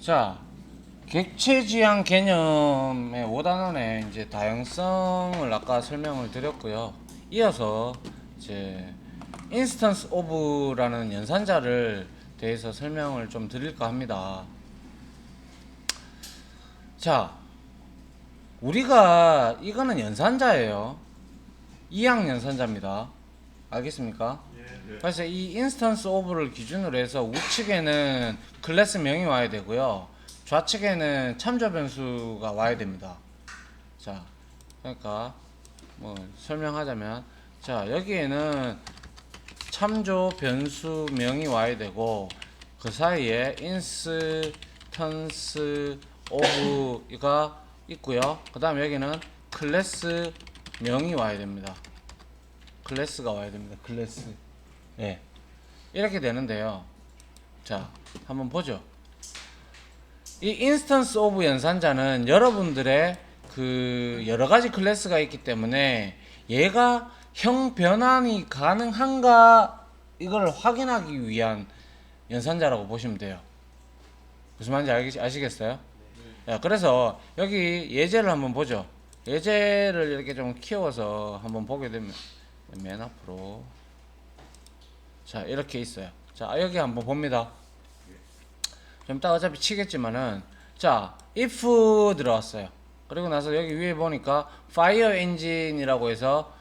자, 객체지향 개념의 5단원의 이제 다양성을 아까 설명을 드렸고요. 이어서 이제 인스턴스 오브라는 연산자를 대해서 설명을 좀 드릴까 합니다. 자, 우리가 이거는 연산자예요. 이항 연산자입니다. 알겠습니까? 그래서 이 인스턴스 오브를 기준으로 해서 우측에는 클래스 명이 와야 되고요. 좌측에는 참조 변수가 와야 됩니다. 자, 그러니까 뭐 설명하자면, 자, 여기에는 참조 변수 명이 와야 되고, 그 사이에 인스턴스 오브가 있고요. 그 다음에 여기는 클래스 명이 와야 됩니다. 클래스가 와야 됩니다. 클래스. 예. 이렇게 되는데요. 자, 한번 보죠. 이 인스턴스 오브 연산자는 여러분들의 그 여러 가지 클래스가 있기 때문에 얘가 형 변환이 가능한가 이걸 확인하기 위한 연산자라고 보시면 돼요. 무슨 말인지 아시겠어요? 야, 그래서 여기 예제를 한번 보죠. 예제를 이렇게 좀 키워서 한번 보게 되면 맨 앞으로, 자, 이렇게 있어요. 자, 여기 한번 봅니다. 좀 이따 어차피 치겠지만은, 자, if 들어왔어요. 그리고 나서 여기 위에 보니까 fire engine이라고 해서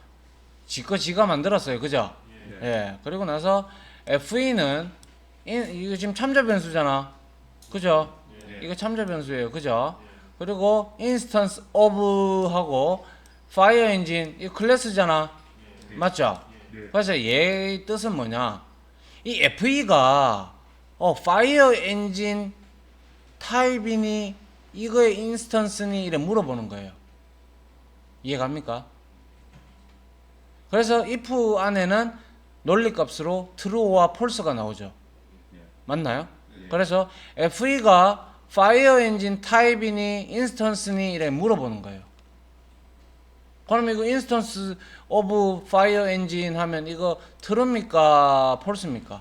지가 만들었어요. 그죠? 예. 그리고 나서 FE는 이거 지금 참조 변수잖아. 그죠? 이거 참조 변수예요. 그죠? 그리고 instance of 하고 fire engine 이 클래스잖아. 맞죠? 그래서 얘의 뜻은 뭐냐? 이 FE가 fire engine 타입이니 이거의 인스턴스니 이래 물어보는 거예요. 이해갑니까? 그래서 if 안에는 논리값으로 true와 false가 나오죠. 맞나요? 그래서 FE가 fire engine 타입이니 인스턴스니 이래 물어보는 거예요. 그럼 이거 인스턴스 오브 파이어 엔진 하면 이거 true입니까? false입니까?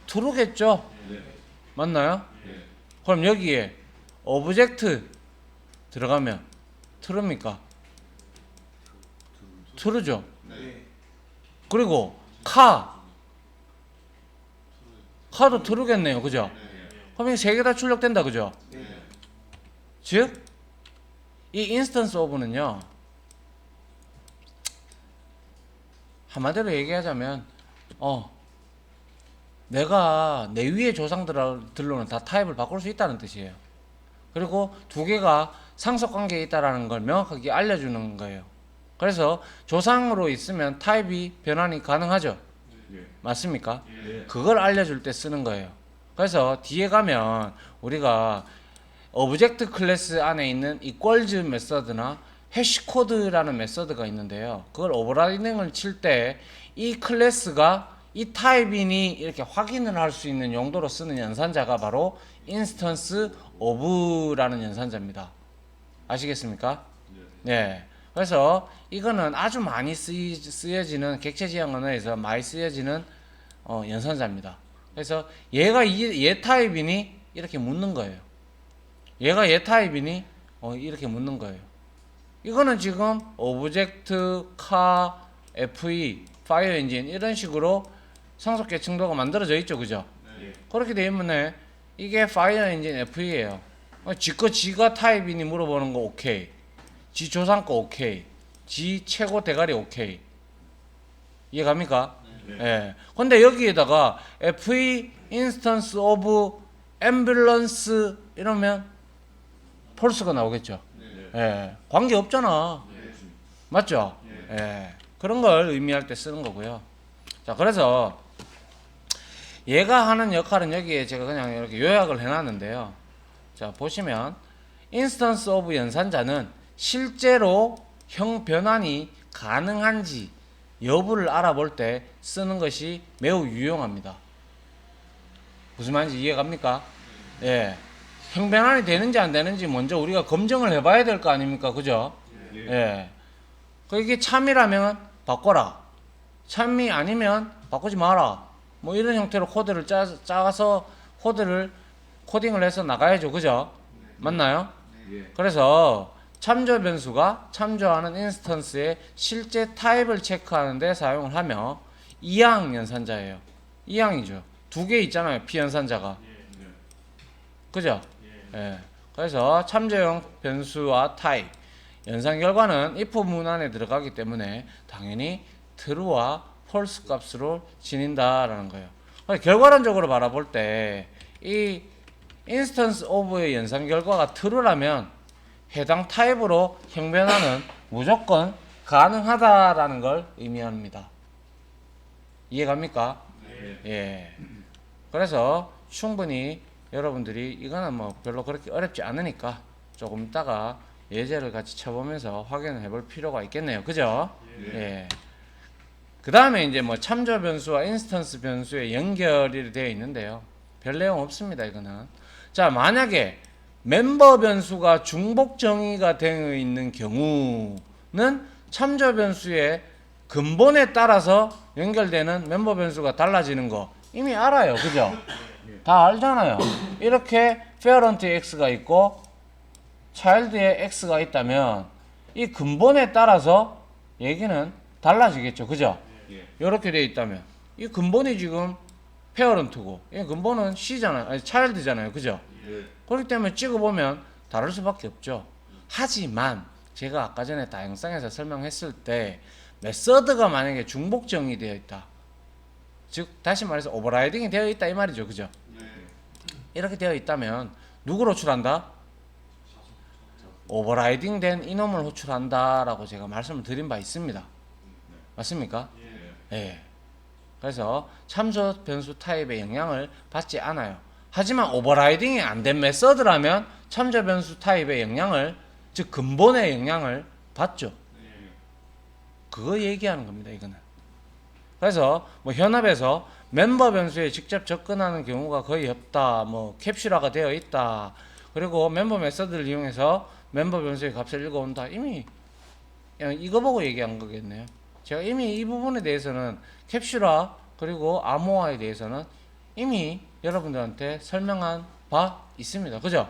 true겠죠? 맞나요? 그럼 여기에 오브젝트 들어가면 true입니까? true죠? 그리고 카도 true겠네요. 그죠? 그럼 이 세 개 다 출력된다. 그죠? 즉, 이 인스턴스 오브는요, 한마디로 얘기하자면 내가 내 위의 조상들로는 다 타입을 바꿀 수 있다는 뜻이에요. 그리고 두 개가 상속관계에 있다는 걸 명확하게 알려주는 거예요. 그래서 조상으로 있으면 타입이 변환이 가능하죠. 맞습니까? 그걸 알려줄 때 쓰는 거예요. 그래서 뒤에 가면 우리가 오브젝트 클래스 안에 있는 equals 메서드나 해시코드라는 메서드가 있는데요. 그걸 오버라이딩을 칠 때 이 클래스가 이 타입이니 이렇게 확인을 할 수 있는 용도로 쓰는 연산자가 바로 인스턴스 오브라는 연산자입니다. 아시겠습니까? 네. 그래서 이거는 아주 많이 쓰여지는 객체지향 언어에서 많이 쓰여지는 연산자입니다. 그래서 얘가 얘 타입이니 이렇게 묻는 거예요. 얘가 얘 타입이니 이렇게 묻는 거예요. 이거는 지금 오브젝트, 카, FE, 파이어 엔진 이런 식으로 상속 계층도가 만들어져 있죠. 그죠? 그렇게 되면 이게 파이어 엔진 FE예요. 지가 타입이니 물어보는 거 오케이. 지 조상 거 오케이. 지 최고 대가리 오케이. 이해갑니까? 예. 근데 여기에다가 FE instance of ambulance 이러면 폴스가 나오겠죠. 예. 관계 없잖아. 맞죠? 예. 그런 걸 의미할 때 쓰는 거고요. 자, 그래서 얘가 하는 역할은 여기에 제가 그냥 이렇게 요약을 해놨는데요. 자, 보시면 인스턴스 오브 연산자는 실제로 형 변환이 가능한지 여부를 알아볼 때 쓰는 것이 매우 유용합니다. 무슨 말인지 이해갑니까? 예. 형 변환이 되는지 안 되는지 먼저 우리가 검증을 해봐야 될 거 아닙니까? 그죠? 예. 이게 참이라면 바꿔라. 참이 아니면 바꾸지 마라. 뭐 이런 형태로 코드를 짜서 코드를 코딩을 해서 나가야죠. 그죠? 맞나요? 예. 그래서 참조 변수가 참조하는 인스턴스의 실제 타입을 체크하는 데 사용을 하며 이항 연산자예요. 이항이죠. 두 개 있잖아요. p 연산자가. 그죠? 예. 그래서 참조형 변수와 타입 연산 결과는 if 문안에 들어가기 때문에 당연히 true와 false 값으로 지닌다라는 거예요. 결과론적으로 바라볼 때 이 instance of의 연산 결과가 true라면 해당 타입으로 형변화는 무조건 가능하다라는 걸 의미합니다. 이해갑니까? 예. 그래서 충분히 여러분들이 이거는 뭐 별로 그렇게 어렵지 않으니까 조금 있다가 예제를 같이 쳐보면서 확인을 해볼 필요가 있겠네요. 그죠? 예. 그 다음에 이제 뭐 참조 변수와 인스턴스 변수의 연결이 되어 있는데요. 별 내용 없습니다. 이거는. 자, 만약에 멤버 변수가 중복 정의가 되어 있는 경우는 참조 변수의 근본에 따라서 연결되는 멤버 변수가 달라지는 거 이미 알아요. 그죠? 다 알잖아요. 이렇게 parent의 x가 있고 child의 x가 있다면 이 근본에 따라서 얘기는 달라지겠죠. 그죠? 이렇게 되어 있다면 이 근본이 지금 parent고 이 근본은 c잖아요. 아니 child잖아요. 그죠? 그렇기 때문에 찍어보면 다를 수밖에 없죠. 하지만 제가 아까 전에 다영상에서 설명했을 때 메서드가 만약에 중복 정의되어 있다. 즉 다시 말해서 오버라이딩이 되어 있다 이 말이죠. 그죠? 이렇게 되어 있다면 누구를 호출한다? 오버라이딩 된 이놈을 호출한다라고 제가 말씀을 드린 바 있습니다. 맞습니까? 예. 그래서 참조 변수 타입의 영향을 받지 않아요. 하지만 오버라이딩이 안 된 메서드라면 참조 변수 타입의 영향을, 즉 근본의 영향을 받죠. 그거 얘기하는 겁니다. 이거는. 그래서 뭐 현업에서 멤버 변수에 직접 접근하는 경우가 거의 없다. 뭐 캡슐화가 되어 있다. 그리고 멤버 메서드를 이용해서 멤버 변수의 값을 읽어온다. 이미 이거 보고 얘기한 거겠네요. 제가 이미 이 부분에 대해서는 캡슐화 그리고 암호화에 대해서는 이미 여러분들한테 설명한 바 있습니다. 그죠?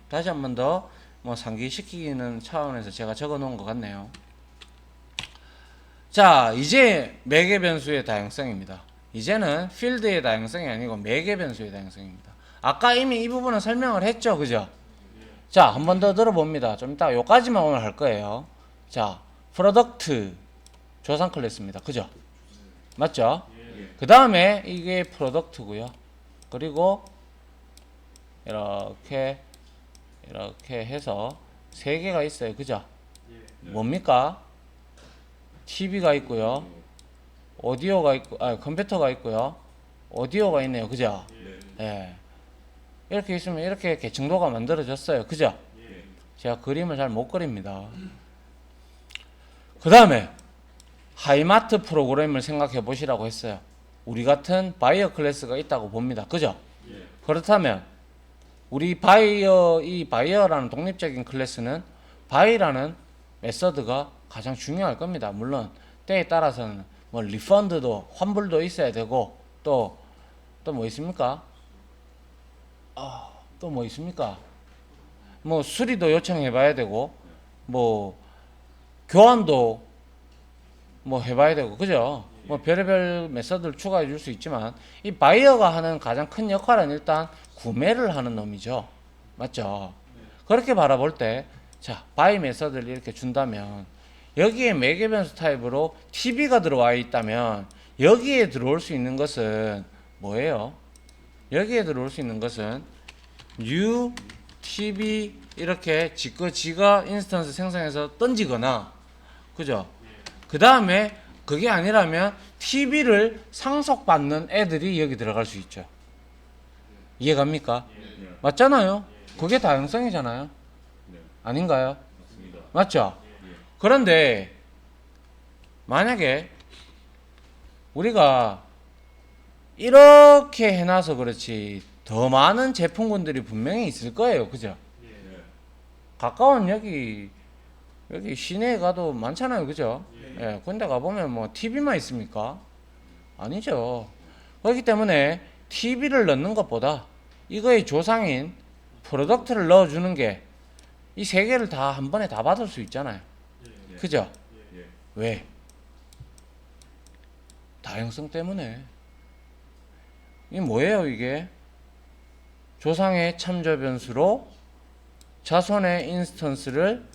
다시 한 번 더 뭐 상기시키는 차원에서 제가 적어 놓은 것 같네요. 자, 이제 매개 변수의 다양성입니다. 이제는 필드의 다양성이 아니고 매개 변수의 다양성입니다. 아까 이미 이 부분은 설명을 했죠. 그죠? 자, 한 번 더 들어봅니다. 좀 이따 요까지만 오늘 할 거예요. 자, 프로덕트 조상 클래스입니다. 그죠? 맞죠? 그 다음에 이게 프로덕트고요. 그리고 이렇게 해서 세 개가 있어요. 그죠? 뭡니까? TV가 있고요. 오디오가 있고, 컴퓨터가 있고요. 오디오가 있네요. 그죠? 예. 이렇게 있으면 이렇게 계층도가 만들어졌어요. 그죠? 제가 그림을 잘 못 그립니다. 그 다음에 하이마트 프로그램을 생각해 보시라고 했어요. 우리 같은 바이어 클래스가 있다고 봅니다. 그죠? 그렇다면 우리 이 바이어라는 독립적인 클래스는 바이라는 메서드가 가장 중요할 겁니다. 물론 때에 따라서는 뭐 리펀드도 환불도 있어야 되고 또 뭐 있습니까? 또 뭐 있습니까? 뭐 수리도 요청해 봐야 되고 뭐 교환도 뭐 해봐야 되고 그죠? 뭐 별의별 메서드를 추가해 줄 수 있지만 이 바이어가 하는 가장 큰 역할은 일단 구매를 하는 놈이죠. 맞죠? 그렇게 바라볼 때 자, 바이 메서드를 이렇게 준다면 여기에 매개 변수 타입으로 TV가 들어와 있다면 여기에 들어올 수 있는 것은 뭐예요? 여기에 들어올 수 있는 것은 new TV 이렇게 지가 인스턴스 생성해서 던지거나 그죠? 그 다음에 그게 아니라면 TV를 상속받는 애들이 여기 들어갈 수 있죠. 이해갑니까? 맞잖아요. 그게 다양성이잖아요. 아닌가요? 맞죠? 그런데 만약에 우리가 이렇게 해놔서 그렇지 더 많은 제품군들이 분명히 있을 거예요. 그죠? 가까운 여기 시내에 가도 많잖아요. 그죠? 예, 근데 가보면 뭐 TV만 있습니까? 아니죠. 그렇기 때문에 TV를 넣는 것보다 이거의 조상인 프로덕트를 넣어주는 게 이 세 개를 다 한 번에 다 받을 수 있잖아요. 그죠? 왜? 다양성 때문에. 이게 뭐예요, 이게? 조상의 참조 변수로 자손의 인스턴스를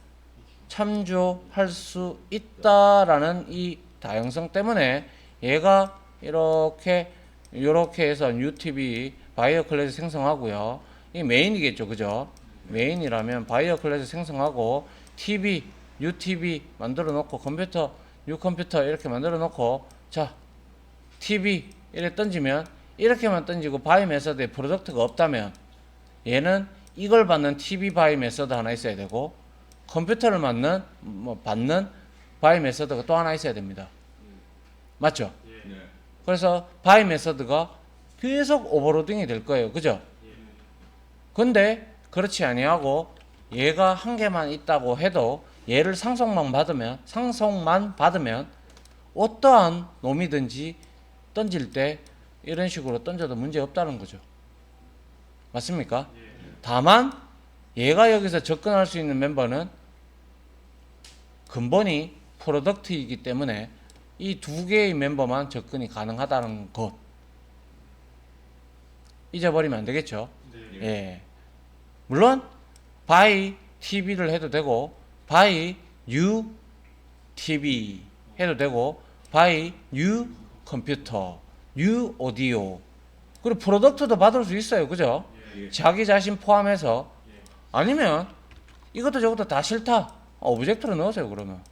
참조할 수 있다라는 이 다양성 때문에 얘가 이렇게 해서 UTB 바이어 클래스 생성하고요. 이 메인이겠죠, 그죠? 메인이라면 바이어 클래스 생성하고 TB, UTB 만들어 놓고 컴퓨터, 뉴컴퓨터 이렇게 만들어 놓고 자, TB 이렇게 던지면 이렇게만 던지고 바이 메서드에 프로덕트가 없다면 얘는 이걸 받는 TB 바이 메서드 하나 있어야 되고 컴퓨터를 받는 바이 메서드가 또 하나 있어야 됩니다. 맞죠? 그래서 바이 메서드가 계속 오버로딩이 될 거예요. 그죠? 근데 그렇지 아니하고 얘가 한 개만 있다고 해도 얘를 상속만 받으면 어떠한 놈이든지 던질 때 이런 식으로 던져도 문제 없다는 거죠. 맞습니까? 다만 얘가 여기서 접근할 수 있는 멤버는 근본이 프로덕트이기 때문에 이 두 개의 멤버만 접근이 가능하다는 것 잊어버리면 안 되겠죠. 예. 물론 by TV를 해도 되고 by new TV 해도 되고 by new 컴퓨터, new audio 그리고 프로덕트도 받을 수 있어요. 그죠? 자기 자신 포함해서 아니면 이것도 저것도 다 싫다. 오브젝트로 넣으세요. 그러면.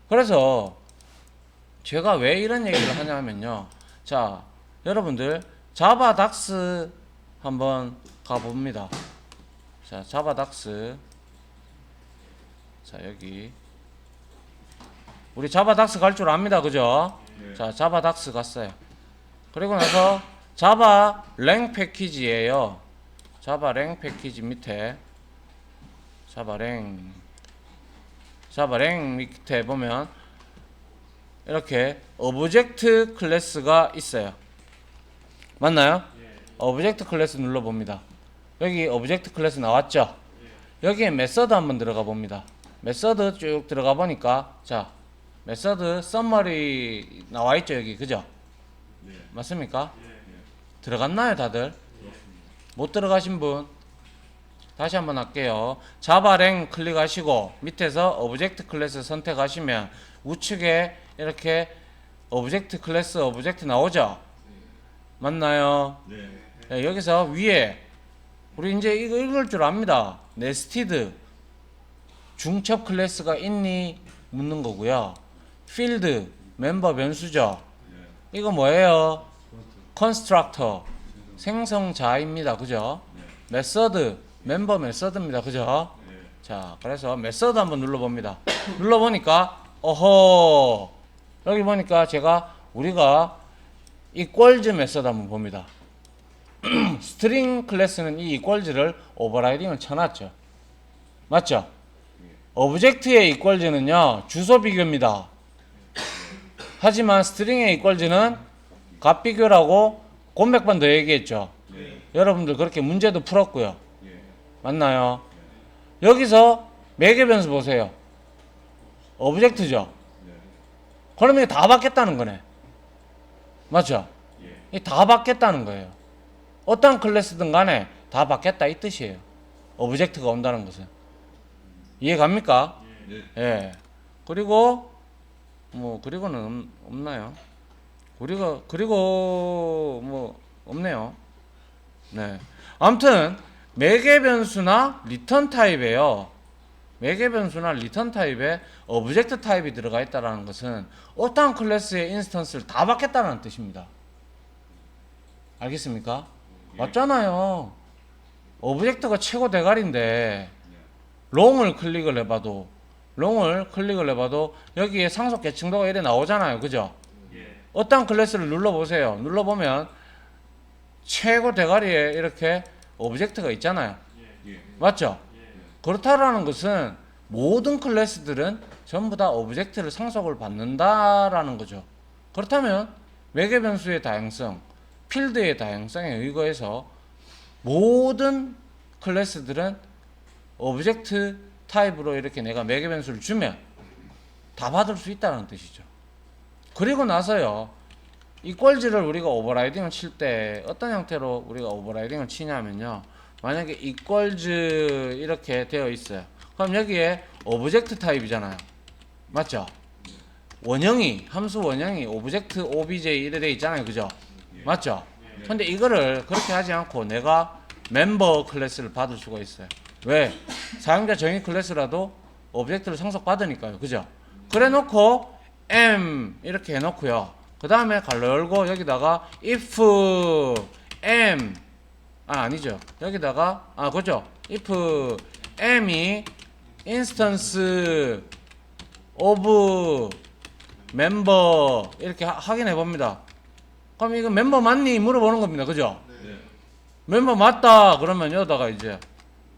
그래서 제가 왜 이런 얘기를 하냐면요. 자, 여러분들 자바 닥스 한번 가봅니다. 자, 자바 닥스. 자, 여기 우리 자바 닥스 갈 줄 압니다. 그죠? 자, 자바 닥스 갔어요. 그리고 나서 자바 랭 패키지예요. 자바 랭 패키지 밑에 자바 랭 밑에 보면 이렇게 오브젝트 클래스가 있어요. 맞나요? 오브젝트 클래스 눌러봅니다. 여기 오브젝트 클래스 나왔죠? 여기에 메서드 한번 들어가 봅니다. 메서드 쭉 들어가 보니까 자, 메서드 썸머리 나와 있죠, 여기. 그죠? 맞습니까? 들어갔나요, 다들? 못 들어가신 분? 다시 한번 할게요. 자바랭 클릭하시고 밑에서 오브젝트 클래스 선택하시면 우측에 이렇게 오브젝트 클래스 오브젝트 나오죠? 맞나요? 네, 여기서 위에 우리 이제 이거 읽을 줄 압니다. 네스티드 중첩 클래스가 있니? 묻는 거고요. 필드 멤버 변수죠. 이거 뭐예요? 컨스트럭터 생성자입니다. 그죠? 메서드 멤버 메서드입니다. 그죠? 자, 그래서 메서드 한번 눌러봅니다. 눌러보니까 어허 여기 보니까 우리가 equals 메서드 한번 봅니다. 스트링 클래스는 이 equals를 오버라이딩을 쳐놨죠. 맞죠? 오브젝트의 equals는요 주소 비교입니다. 하지만 스트링의 equals는 값 비교라고 곰백번 더 얘기했죠. 여러분들 그렇게 문제도 풀었고요. 맞나요? 여기서 매개 변수 보세요. 오브젝트죠. 그러면 다 받겠다는 거네. 맞죠? 다 받겠다는 거예요. 어떤 클래스든 간에 다 받겠다 이 뜻이에요. 오브젝트가 온다는 것은. 이해 갑니까? 예. 그리고 그리고는 없나요? 그리고 없네요. 네. 아무튼 매개 변수나 리턴 타입이에요. 매개 변수나 리턴 타입에 오브젝트 타입이 들어가 있다는 것은 어떠한 클래스의 인스턴스를 다 받겠다는 뜻입니다. 알겠습니까? 맞잖아요. 오브젝트가 최고 대가리인데 롱을 클릭을 해봐도 여기에 상속 계층도가 이래 나오잖아요. 그죠? 어떠한 클래스를 눌러보세요. 눌러보면 최고 대가리에 이렇게 오브젝트가 있잖아요. 맞죠? 그렇다라는 것은 모든 클래스들은 전부 다 오브젝트를 상속을 받는다라는 거죠. 그렇다면 매개 변수의 다양성, 필드의 다양성에 의거해서 모든 클래스들은 오브젝트 타입으로 이렇게 내가 매개 변수를 주면 다 받을 수 있다는 뜻이죠. 그리고 나서요, 이퀄즈를 우리가 오버라이딩을 칠 때 어떤 형태로 우리가 오버라이딩을 치냐면요, 만약에 이퀄즈 이렇게 되어 있어요. 그럼 여기에 오브젝트 타입이잖아요. 맞죠? 원형이, 함수 원형이 오브젝트 obj 이래 돼 있잖아요. 그죠? 맞죠? 근데 이거를 그렇게 하지 않고 내가 멤버 클래스를 받을 수가 있어요. 왜? 사용자 정의 클래스라도 오브젝트를 상속받으니까요. 그죠? 그래 놓고 m 이렇게 해 놓고요. 그 다음에 갈로 열고 여기다가 if m 아니죠. 여기다가 그죠? if m이 instance of member 이렇게 확인해 봅니다. 그럼 이거 멤버 맞니? 물어보는 겁니다. 그죠? 네. 멤버 맞다 그러면 여기다가 이제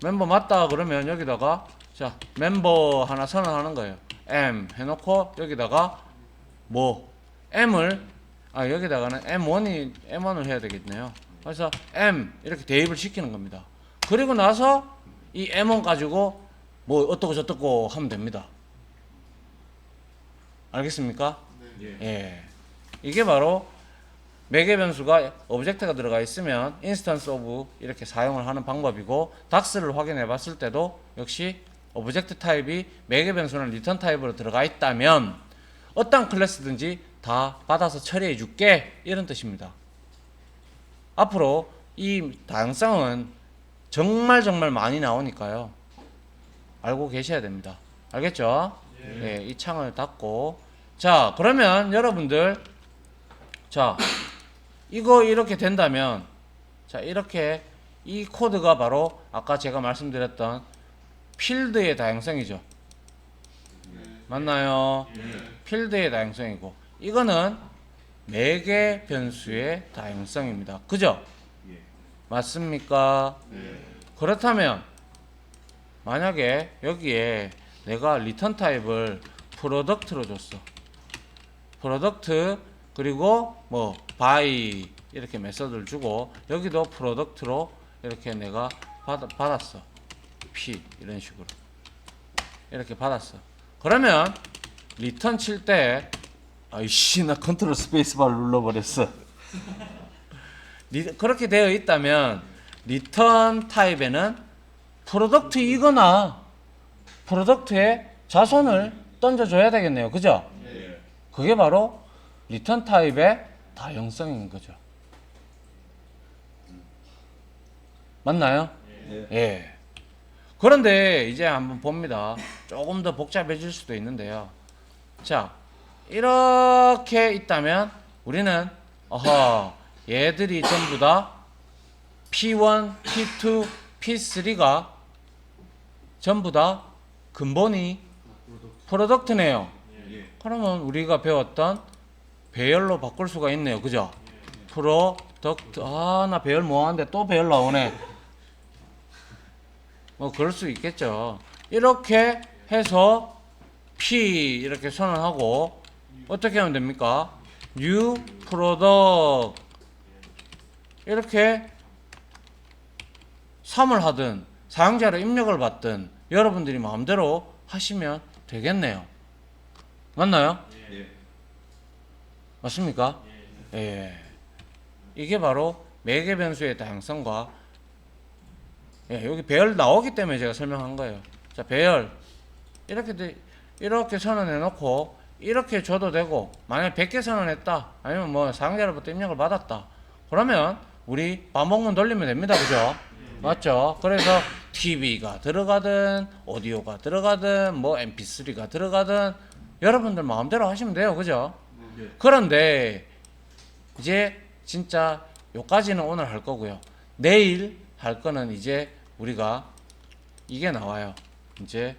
멤버 맞다 그러면 여기다가 자 멤버 하나 선언하는 거예요. m 해놓고 여기다가 뭐 m을 여기다가는 m1을 해야 되겠네요. 그래서 m 이렇게 대입을 시키는 겁니다. 그리고 나서 이 m1 가지고 뭐 어떻고 저떻고 하면 됩니다. 알겠습니까? 네. 예. 이게 바로 매개 변수가 오브젝트가 들어가 있으면 인스턴스 오브 이렇게 사용을 하는 방법이고, 닥스를 확인해 봤을 때도 역시 오브젝트 타입이 매개 변수는 리턴 타입으로 들어가 있다면 어떤 클래스든지 다 받아서 처리해 줄게 이런 뜻입니다. 앞으로 이 다양성은 정말 많이 나오니까요. 알고 계셔야 됩니다. 알겠죠? 예, 이 창을 닫고 자 그러면 여러분들 자 이거 이렇게 된다면 자 이렇게 이 코드가 바로 아까 제가 말씀드렸던 필드의 다양성이죠. 맞나요? 필드의 다양성이고 이거는 매개 변수의 다양성입니다. 그죠? 맞습니까? 그렇다면 만약에 여기에 내가 리턴 타입을 프로덕트로 줬어. 프로덕트 그리고 뭐 by 이렇게 메서드를 주고 여기도 프로덕트로 이렇게 내가 받았어. p 이런 식으로 이렇게 받았어. 그러면 리턴 칠 때 아이씨 나 컨트롤 스페이스바를 눌러버렸어. 그렇게 되어 있다면 리턴 타입에는 프로덕트이거나 프로덕트에 자손을 던져줘야 되겠네요. 그죠? 그게 바로 리턴 타입의 다형성인 거죠. 맞나요? 예. 그런데 이제 한번 봅니다. 조금 더 복잡해질 수도 있는데요. 자, 이렇게 있다면 우리는 얘들이 전부 다 P1, P2, P3가 전부 다 근본이 프로덕트네요. 그러면 우리가 배웠던 배열로 바꿀 수가 있네요. 그죠? 프로덕트 나 배열 뭐하는데 또 배열 나오네. 뭐 그럴 수 있겠죠. 이렇게 해서 P 이렇게 선언하고 어떻게 하면 됩니까? New product 이렇게 3을 하든 사용자로 입력을 받든 여러분들이 마음대로 하시면 되겠네요. 맞나요? 맞습니까? 예. 이게 바로 매개 변수의 다양성과 여기 배열 나오기 때문에 제가 설명한 거예요. 자, 배열 이렇게 선언해 놓고 이렇게 줘도 되고, 만약에 100개 선언했다 아니면 뭐 사용자로부터 입력을 받았다 그러면 우리 반복문 돌리면 됩니다. 그죠? 맞죠? 그래서 TV가 들어가든 오디오가 들어가든 뭐 MP3가 들어가든 여러분들 마음대로 하시면 돼요. 그죠? 그런데 이제 진짜 요까지는 오늘 할 거고요. 내일 할 거는 이제 우리가 이게 나와요. 이제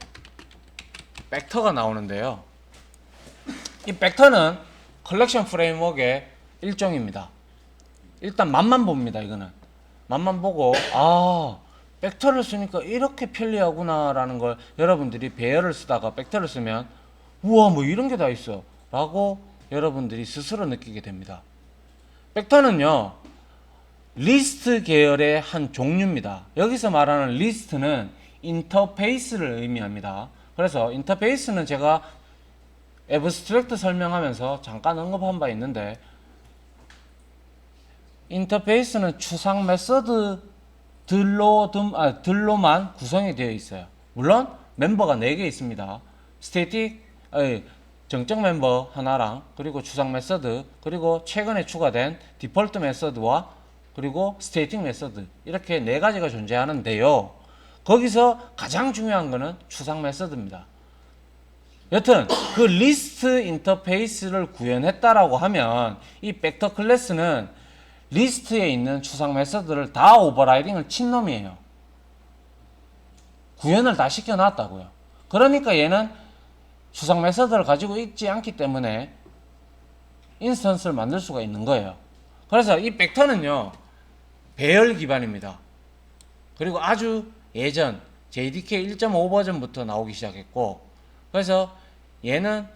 벡터가 나오는데요. 이 벡터는 컬렉션 프레임워크의 일종입니다. 일단 맛만 봅니다. 이거는 맛만 보고 벡터를 쓰니까 이렇게 편리하구나 라는 걸 여러분들이 배열을 쓰다가 벡터를 쓰면 우와 뭐 이런 게 다 있어 라고 여러분들이 스스로 느끼게 됩니다. 벡터는요 리스트 계열의 한 종류입니다. 여기서 말하는 리스트는 인터페이스를 의미합니다. 그래서 인터페이스는 제가 애브스트랙트 설명하면서 잠깐 언급한 바 있는데, 인터페이스는 추상 메서드들로만 구성이 되어 있어요. 물론 멤버가 4개 있습니다. 정적 멤버 하나랑, 그리고 추상 메서드, 그리고 최근에 추가된 디폴트 메서드와 그리고 스테이틱 메서드, 이렇게 4가지가 존재하는데요. 거기서 가장 중요한 거는 추상 메서드입니다. 여튼 그 리스트 인터페이스를 구현했다라고 하면 이 벡터 클래스는 리스트에 있는 추상 메서드를 다 오버라이딩을 친 놈이에요. 구현을 다 시켜놨다고요. 그러니까 얘는 추상 메서드를 가지고 있지 않기 때문에 인스턴스를 만들 수가 있는 거예요. 그래서 이 벡터는요, 배열 기반입니다. 그리고 아주 예전 JDK 1.5 버전부터 나오기 시작했고, 그래서 얘는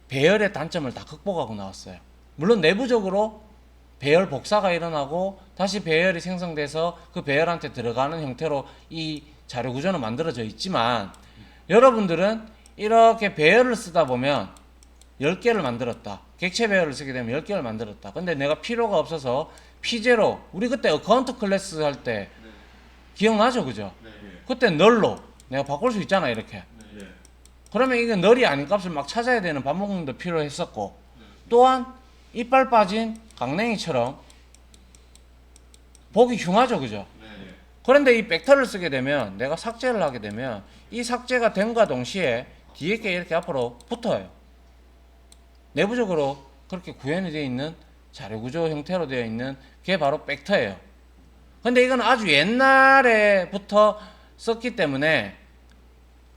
배열의 단점을 다 극복하고 나왔어요. 물론 내부적으로 배열 복사가 일어나고 다시 배열이 생성돼서 그 배열한테 들어가는 형태로 이 자료 구조는 만들어져 있지만, 여러분들은 이렇게 배열을 쓰다 보면 10개를 만들었다. 객체 배열을 쓰게 되면 10개를 만들었다. 근데 내가 필요가 없어서 P0, 우리 그때 어카운트 클래스 할 때 기억나죠? 그죠? 그때 널로 내가 바꿀 수 있잖아, 이렇게. 그러면 이게 널이 아닌 값을 막 찾아야 되는 반복능도 필요했었고, 또한 이빨 빠진 강냉이처럼 보기 흉하죠, 그죠? 그런데 이 벡터를 쓰게 되면, 내가 삭제를 하게 되면 이 삭제가 됨과 동시에 뒤에 게 이렇게 앞으로 붙어요. 내부적으로 그렇게 구현이 되어 있는 자료 구조 형태로 되어 있는 게 바로 벡터예요. 근데 이건 아주 옛날에부터 썼기 때문에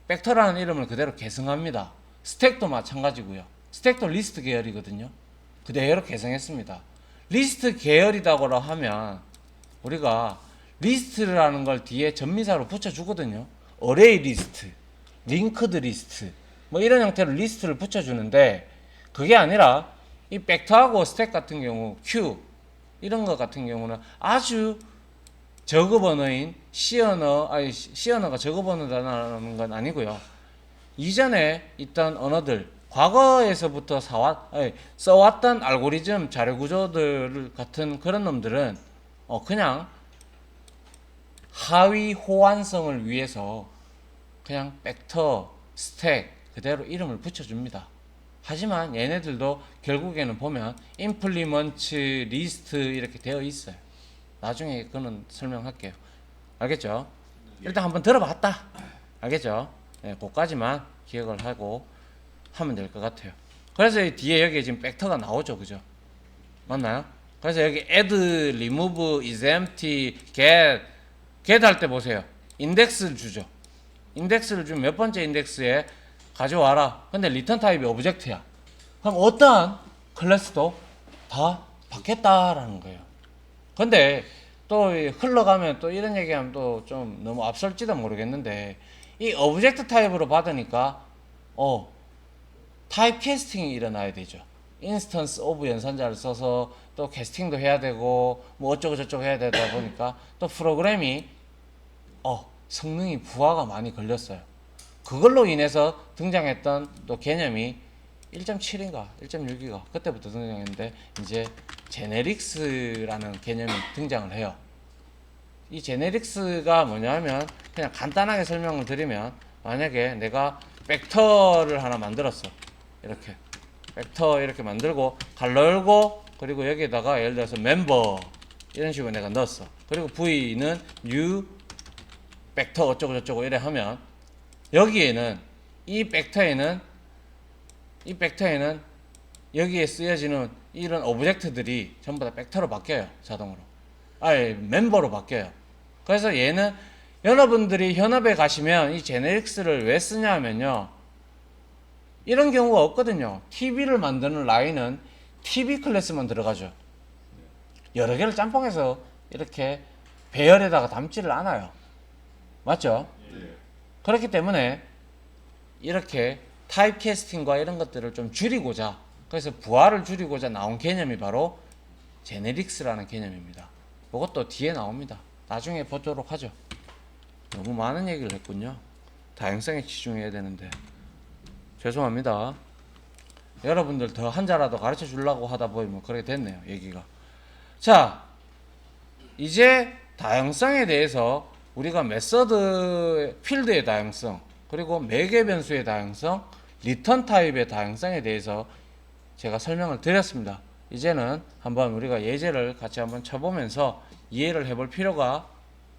벡터라는 이름을 그대로 계승합니다. 스택도 마찬가지고요. 스택도 리스트 계열이거든요. 그대로 계승했습니다. 리스트 계열이라고 하면 우리가 리스트라는 걸 뒤에 전미사로 붙여주거든요. 어레이 리스트, 링크드 리스트, 뭐 이런 형태로 리스트를 붙여주는데, 그게 아니라 이 벡터하고 스택 같은 경우, q 이런 것 같은 경우는 아주 저급 언어인 C 언어가 저급 언어라는 건 아니고요. 이전에 있던 언어들, 과거에서부터 써왔던 알고리즘 자료 구조들 같은 그런 놈들은 그냥 하위 호환성을 위해서 그냥 벡터, 스택 그대로 이름을 붙여줍니다. 하지만 얘네들도 결국에는 보면 implement, list 이렇게 되어 있어요. 나중에 그거는 설명할게요. 알겠죠? 일단 한번 들어봤다. 알겠죠? 네, 그까지만 기억을 하고 하면 될 것 같아요. 그래서 이 뒤에 여기 지금 벡터가 나오죠, 그죠? 맞나요? 그래서 여기 add, remove, is empty, get 할 때 보세요. 인덱스를 주죠. 인덱스를 주면 몇 번째 인덱스에 가져와라. 근데 리턴 타입이 오브젝트야. 그럼 어떠한 클래스도 다 받겠다라는 거예요. 근데 또 흘러가면 또 이런 얘기하면 또 좀 너무 앞설지도 모르겠는데, 이 오브젝트 타입으로 받으니까 타입 캐스팅이 일어나야 되죠. 인스턴스 오브 연산자를 써서 또 캐스팅도 해야 되고 뭐 어쩌고 저쩌고 해야 되다 보니까 또 프로그램이 성능이 부하가 많이 걸렸어요. 그걸로 인해서 등장했던 또 개념이 1.7인가 1.6인가 그때부터 등장했는데, 이제 제네릭스라는 개념이 등장을 해요. 이 제네릭스가 뭐냐면, 그냥 간단하게 설명을 드리면, 만약에 내가 벡터를 하나 만들었어. 이렇게 벡터 이렇게 만들고 갈로 열고, 그리고 여기에다가 예를 들어서 멤버 이런 식으로 내가 넣었어. 그리고 V는 new 벡터 어쩌고 저쩌고 이래 하면, 여기에는 이 벡터에는 여기에 쓰여지는 이런 오브젝트들이 전부 다 벡터로 바뀌어요. 자동으로. 멤버로 바뀌어요. 그래서 얘는 여러분들이 현업에 가시면 이 제네릭스를 왜 쓰냐 하면요, 이런 경우가 없거든요. TV를 만드는 라인은 TV 클래스만 들어가죠. 여러 개를 짬뽕해서 이렇게 배열에다가 담지를 않아요. 맞죠? 그렇기 때문에 이렇게 타입 캐스팅과 이런 것들을 좀 줄이고자, 그래서 부하를 줄이고자 나온 개념이 바로 제네릭스라는 개념입니다. 그것도 뒤에 나옵니다. 나중에 보도록 하죠. 너무 많은 얘기를 했군요. 다양성에 집중해야 되는데 죄송합니다. 여러분들 더 한자라도 가르쳐 주려고 하다 보면 그렇게 됐네요. 얘기가. 자, 이제 다양성에 대해서 우리가 메서드 필드의 다양성, 그리고 매개 변수의 다양성, 리턴 타입의 다양성에 대해서 제가 설명을 드렸습니다. 이제는 한번 우리가 예제를 같이 한번 쳐보면서 이해를 해볼 필요가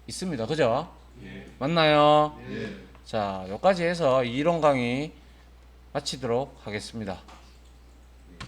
있습니다. 그죠? 예. 맞나요? 예. 자, 여기까지 해서 이론 강의 마치도록 하겠습니다.